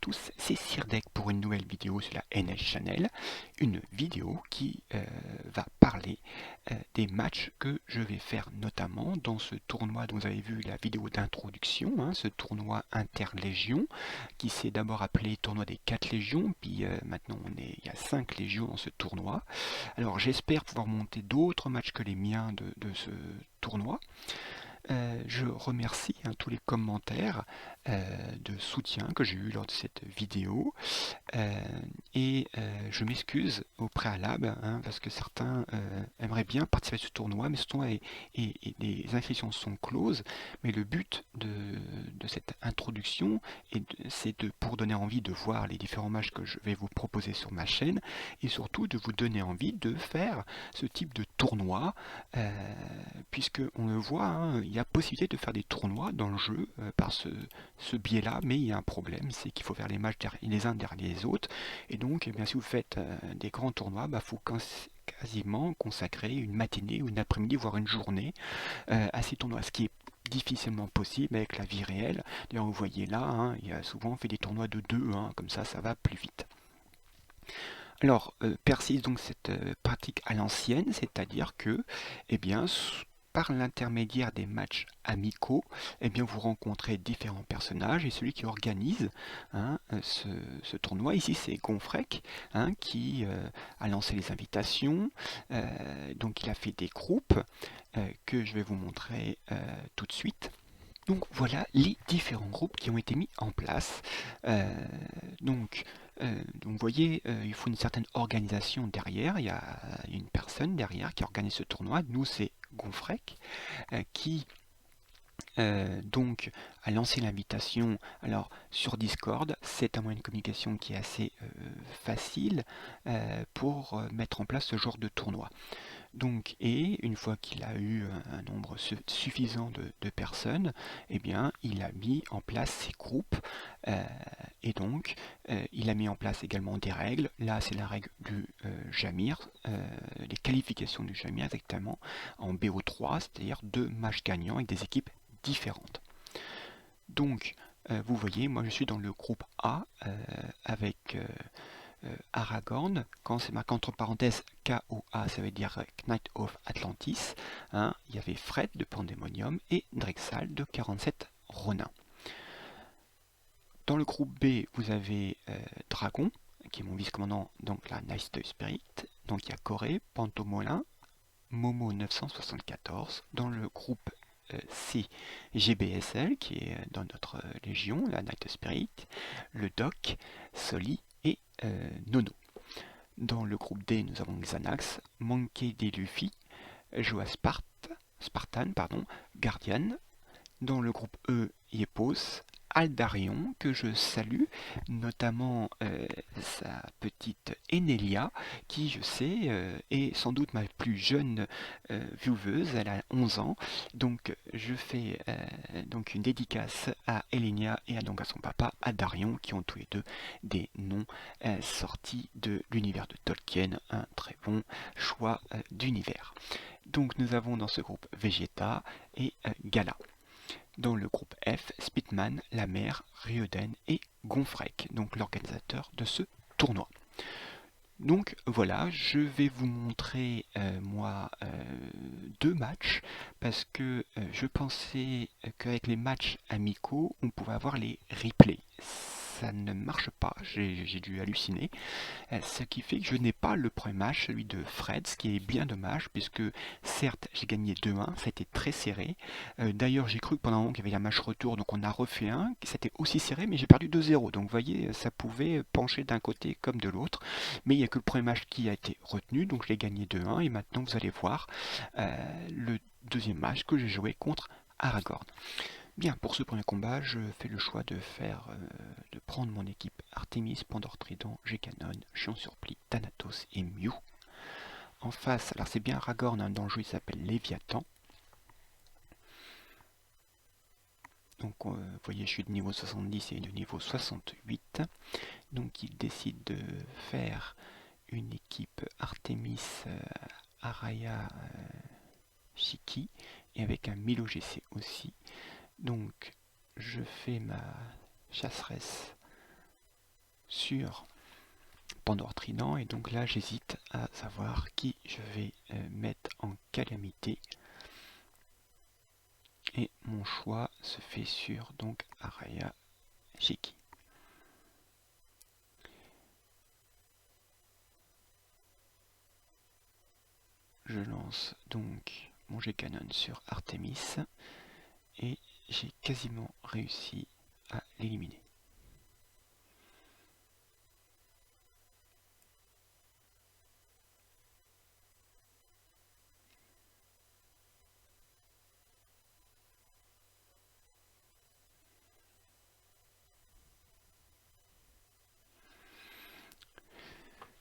tous, c'est Sirdek pour une nouvelle vidéo sur la NH Channel, une vidéo qui va parler des matchs que je vais faire notamment dans ce tournoi dont vous avez vu la vidéo d'introduction, hein, ce tournoi interlégion qui s'est d'abord appelé tournoi des 4 légions, puis maintenant il y a 5 légions dans ce tournoi. Alors j'espère pouvoir monter d'autres matchs que les miens de ce tournoi. Je remercie tous les commentaires de soutien que j'ai eu lors de cette vidéo et je m'excuse au préalable parce que certains aimeraient bien participer à ce tournoi, mais ce tournoi et les inscriptions sont closes. Mais le but de cette introduction c'est pour donner envie de voir les différents matchs que je vais vous proposer sur ma chaîne et surtout de vous donner envie de faire ce type de tournoi puisque on le voit, hein, il y a possibilité de faire des tournois dans le jeu par ce biais-là, mais il y a un problème, c'est qu'il faut faire les matchs les uns derrière les autres, et donc eh bien, si vous faites des grands tournois, il faut quasiment consacrer une matinée ou une après-midi, voire une journée à ces tournois, ce qui est difficilement possible avec la vie réelle. D'ailleurs, vous voyez là, hein, il y a souvent fait des tournois de 2, hein, comme ça va plus vite. Alors, persiste donc cette pratique à l'ancienne, c'est-à-dire que, eh bien, par l'intermédiaire des matchs amicaux, eh bien, vous rencontrez différents personnages et celui qui organise hein, ce tournoi, ici c'est Gonfrec, hein, qui a lancé les invitations, donc il a fait des groupes que je vais vous montrer tout de suite. Donc voilà les différents groupes qui ont été mis en place. Donc vous voyez, il faut une certaine organisation derrière. Il y a une personne derrière qui organise ce tournoi. Nous, c'est Gonfrec qui donc a lancé l'invitation. Alors sur Discord, c'est un moyen de communication qui est assez facile pour mettre en place ce genre de tournoi. Donc, et une fois qu'il a eu un nombre suffisant de personnes, eh bien, il a mis en place ses groupes et donc il a mis en place également des règles. Là, c'est la règle du Jamir, les qualifications du Jamir exactement en BO3, c'est-à-dire 2 matchs gagnants avec des équipes différentes. Donc, vous voyez, moi je suis dans le groupe A avec Aragorn, quand c'est marqué entre parenthèses KOA, ça veut dire Knight of Atlantis. Hein, il y avait Fred de Pandemonium et Drexal de 47 Ronin. Dans le groupe B, vous avez Dragon, qui est mon vice-commandant, donc la Nice Spirit. Donc il y a Corée, Pantomolin, Momo 974. Dans le groupe C, GBSL, qui est dans notre légion, la Night Spirit, le Doc, Soli et Nono. Dans le groupe D, nous avons Xanax, Monkey D. Luffy, Joa Spartan, Guardian. Dans le groupe E, Yepos, Aldarion, que je salue, notamment sa petite Enelia, qui je sais est sans doute ma plus jeune vieweuse, elle a 11 ans, donc je fais donc une dédicace à Elenia et donc à son papa, Aldarion, qui ont tous les deux des noms sortis de l'univers de Tolkien, un très bon choix d'univers. Donc nous avons dans ce groupe Vegeta et Gala. Dans le groupe F, Spitman, La Mer, Ryoden et Gonfrec, donc l'organisateur de ce tournoi. Donc voilà, je vais vous montrer moi 2 matchs parce que je pensais qu'avec les matchs amicaux, on pouvait avoir les replays. Ça ne marche pas, j'ai dû halluciner. Ce qui fait que je n'ai pas le premier match, celui de Fred, ce qui est bien dommage, puisque certes j'ai gagné 2-1, ça a été très serré. D'ailleurs j'ai cru que pendant un moment qu'il y avait un match retour, donc on a refait un, c'était aussi serré, mais j'ai perdu 2-0. Donc vous voyez, ça pouvait pencher d'un côté comme de l'autre. Mais il n'y a que le premier match qui a été retenu, donc je l'ai gagné 2-1, et maintenant vous allez voir le deuxième match que j'ai joué contre Aragorn. Bien, pour ce premier combat, je fais le choix de prendre mon équipe Artemis, Pandore Trident, Gcanon, Chion Surplis, Thanatos et Mew. En face, alors c'est bien Aragorn, hein, dans le jeu il s'appelle Léviathan. Donc vous voyez, je suis de niveau 70 et de niveau 68. Donc il décide de faire une équipe Artemis, Araya, Shiki, et avec un Milo GC aussi. Donc je fais ma chasseresse sur Pandore Trident, et donc là j'hésite à savoir qui je vais mettre en calamité, et mon choix se fait sur donc Araya Shiki. Je lance donc mon G-Canon sur Artemis et j'ai quasiment réussi à l'éliminer.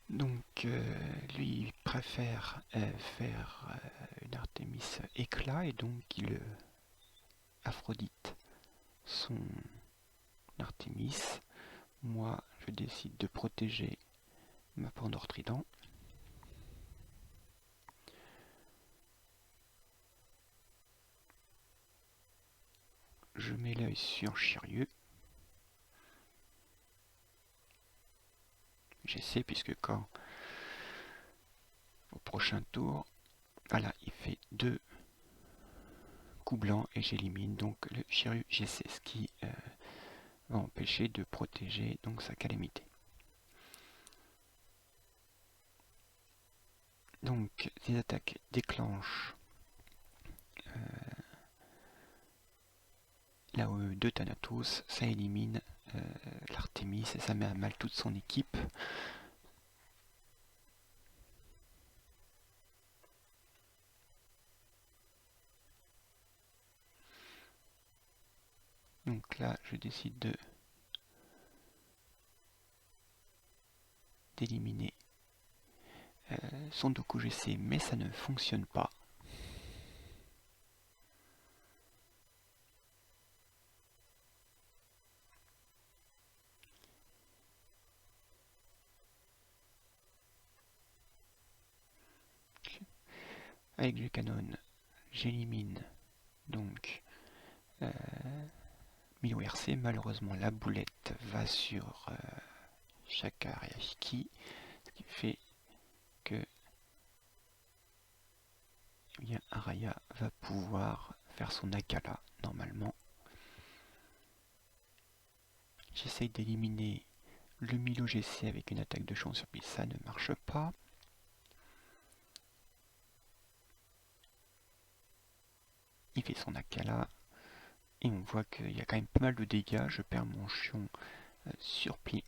Donc lui il préfère faire une Artemis éclat, et donc il Aphrodite son Artemis. Moi je décide de protéger ma Pandore Trident. Je mets l'œil sur Chirieux. J'essaie, puisque quand au prochain tour, voilà, il fait 2 coups blancs et j'élimine donc le Chirieux GC, ce qui va empêcher de protéger donc sa calamité. Donc les attaques déclenchent la OE de Thanatos, ça élimine l'Artémis et ça met à mal toute son équipe. Donc là je décide d'éliminer son Doku GC, mais ça ne fonctionne pas. Avec le canon, j'élimine donc Milo RC. Malheureusement, la boulette va sur Shaka Ariashiki, ce qui fait que eh bien, Araya va pouvoir faire son Akala normalement. J'essaye d'éliminer le Milo GC avec une attaque de champ sur piste, ça ne marche pas. Il fait son Akala et on voit qu'il y a quand même pas mal de dégâts. Je perds mon chion sur pli.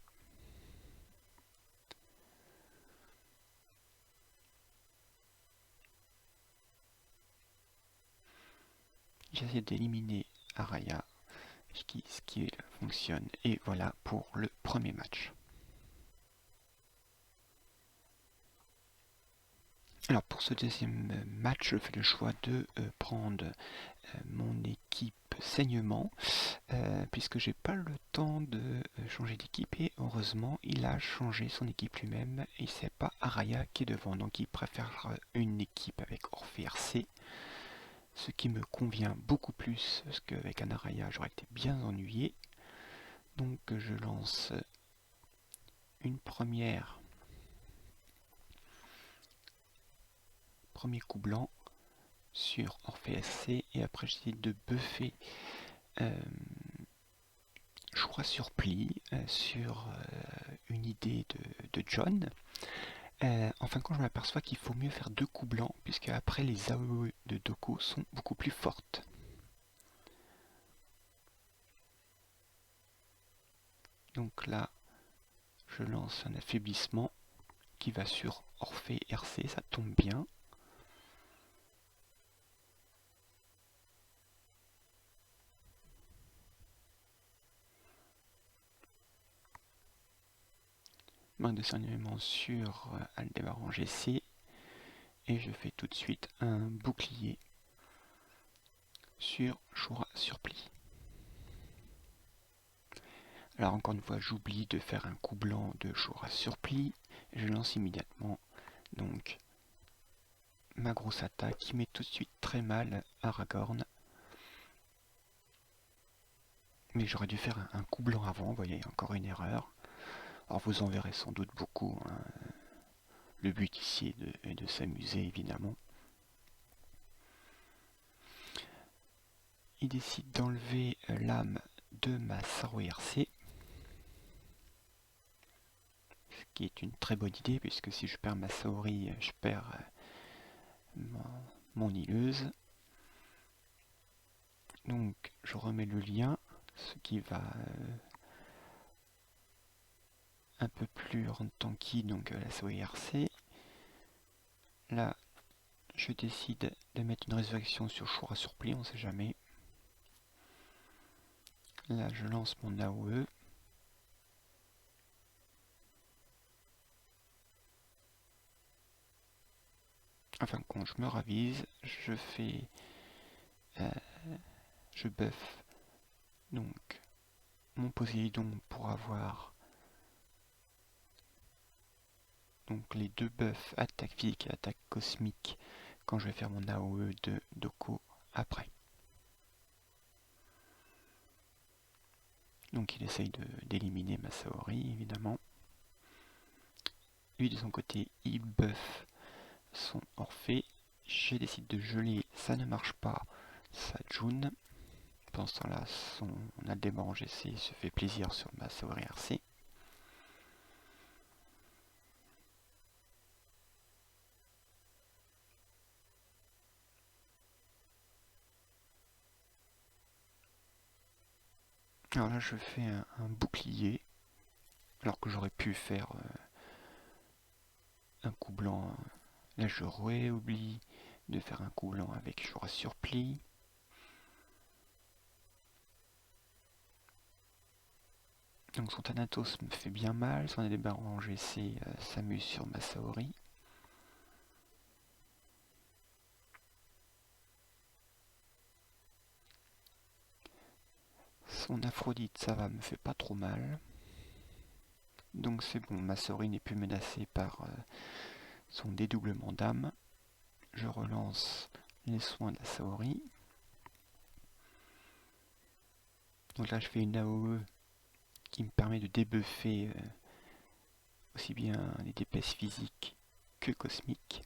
J'essaie d'éliminer Araya, ce qui fonctionne, et voilà pour le premier match. Alors pour ce deuxième match, je fais le choix de prendre mon équipe saignement, puisque j'ai pas le temps de changer d'équipe, et heureusement il a changé son équipe lui-même et c'est pas Araya qui est devant, donc il préfère une équipe avec Orphée RC, ce qui me convient beaucoup plus, parce qu'avec un Araya j'aurais été bien ennuyé. Donc je lance une premier coup blanc sur Orphée SC, et après j'essaie de buffer choix sur pli sur une idée de John. Enfin, quand je m'aperçois qu'il faut mieux faire 2 coups blancs, puisque après les AOE de Doku sont beaucoup plus fortes. Donc là, je lance un affaiblissement qui va sur Orphée RC, ça tombe bien. Main de discernement sur Aldébaran GC, et je fais tout de suite un bouclier sur Shura sur pli. Alors encore une fois, j'oublie de faire un coup blanc de Shura sur pli. Je lance immédiatement donc ma grosse attaque qui met tout de suite très mal Aragorn. Mais j'aurais dû faire un coup blanc avant, vous voyez, encore une erreur. Alors vous en verrez sans doute beaucoup, hein. Le but ici est de s'amuser évidemment. Il décide d'enlever l'âme de ma Sao IRC, ce qui est une très bonne idée puisque si je perds ma Saori, je perds mon hileuse. Donc je remets le lien, ce qui va un peu plus rendre tanky donc la Sao IRC. Là je décide de mettre une résurrection sur Shura Surplis, on sait jamais. Là je lance mon AOE. Enfin quand je me ravise, je fais je buff donc mon Poséidon pour avoir donc les deux buffs attaque physique et attaque cosmique quand je vais faire mon AOE de Doko après. Donc il essaye d'éliminer ma Saori évidemment. Lui de son côté il buff son Orphée. Je décide de geler, ça ne marche pas, sa June. Pendant ce temps-là, son Aldemar en GC se fait plaisir sur ma Saori RC. Alors là, je fais un bouclier, alors que j'aurais pu faire un coup blanc. Là, je oublie de faire un coup blanc avec Shura Surplis. Donc son Thanatos me fait bien mal, son Aldemar en GC s'amuse sur ma Saori. Son Aphrodite, ça va, me fait pas trop mal. Donc c'est bon, ma Saori n'est plus menacée par son dédoublement d'âme. Je relance les soins de la Saori. Donc là je fais une AOE qui me permet de débuffer aussi bien les DPS physiques que cosmiques.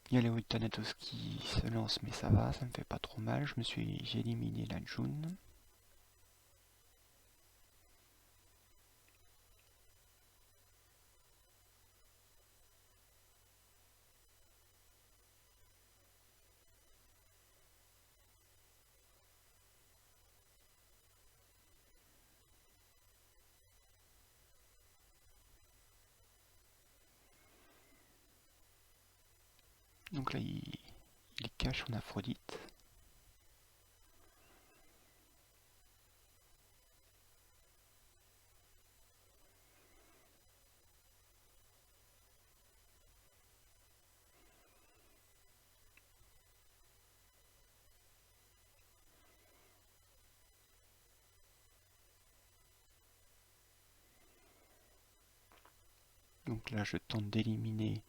Il y a le Thanatos qui se lance mais ça va, ça me fait pas trop mal. J'ai éliminé la June. Donc là il cache son Aphrodite. Donc là je tente d'éliminer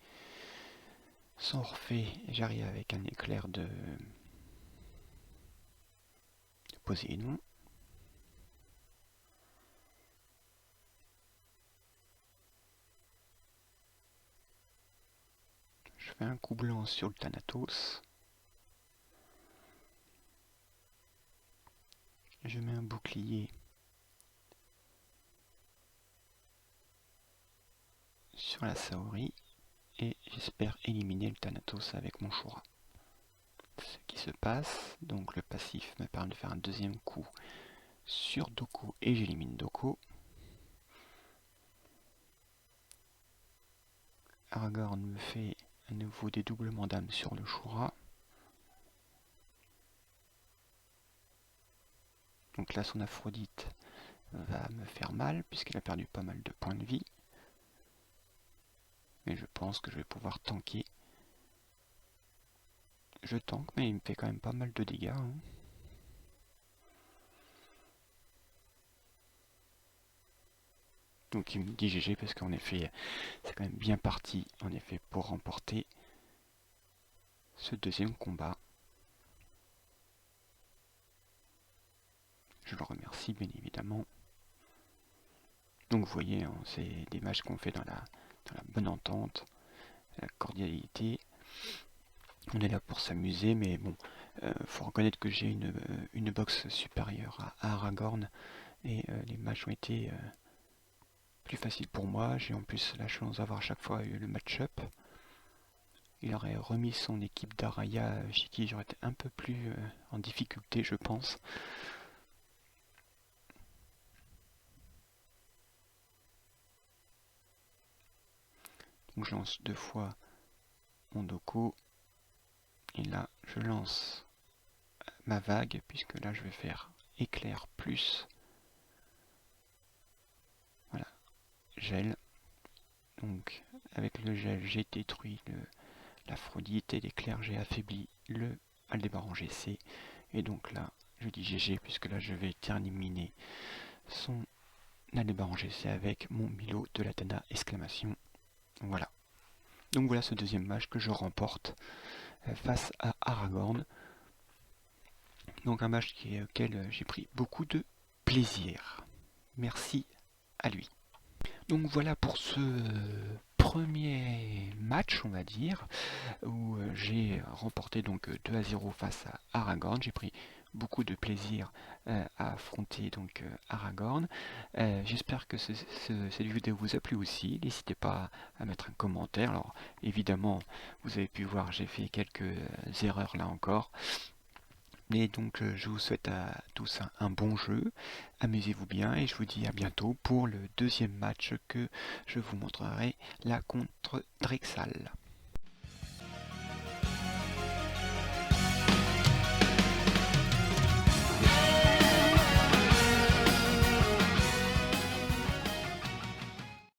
son Orphée et j'arrive avec un éclair de Poséidon. Je fais un coup blanc sur le Thanatos. Je mets un bouclier sur la Saori et j'espère éliminer le Thanatos avec mon Shura. Ce qui se passe, donc le passif me permet de faire un deuxième coup sur Doko et j'élimine Doko. Aragorn me fait un nouveau dédoublement d'âme sur le Shura. Donc là son Aphrodite va me faire mal puisqu'il a perdu pas mal de points de vie. Mais je pense que je vais pouvoir tanker. Je tank mais il me fait quand même pas mal de dégâts. Hein. Donc il me dit GG parce qu'en effet c'est quand même bien parti en effet pour remporter ce deuxième combat. je le remercie bien évidemment. Donc vous voyez, hein, c'est des matchs qu'on fait dans la bonne entente, la cordialité. On est là pour s'amuser, mais bon, faut reconnaître que j'ai une boxe supérieure à Aragorn, et les matchs ont été plus faciles pour moi. J'ai en plus la chance d'avoir à chaque fois eu le match-up. Il aurait remis son équipe d'Araya chez qui j'aurais été un peu plus en difficulté, je pense. Donc je lance 2 fois mon Doko. Et là, je lance ma vague, puisque là, je vais faire éclair plus. Voilà, gel. Donc, avec le gel, j'ai détruit l'Aphrodite, et l'éclair, j'ai affaibli le Aldébaran GC. Et donc là, je dis GG, puisque là, je vais terminer son Aldébaran GC avec mon Milo de la Tana exclamation. Voilà. Donc voilà ce deuxième match que je remporte face à Aragorn. Donc un match auquel j'ai pris beaucoup de plaisir. Merci à lui. Donc voilà pour ce premier match, on va dire, où j'ai remporté donc 2-0 face à Aragorn. J'ai pris beaucoup de plaisir à affronter donc Aragorn. J'espère que cette vidéo vous a plu aussi. N'hésitez pas à mettre un commentaire. Alors évidemment, vous avez pu voir, j'ai fait quelques erreurs là encore. Et donc je vous souhaite à tous un bon jeu, amusez-vous bien et je vous dis à bientôt pour le deuxième match que je vous montrerai là contre Drexal.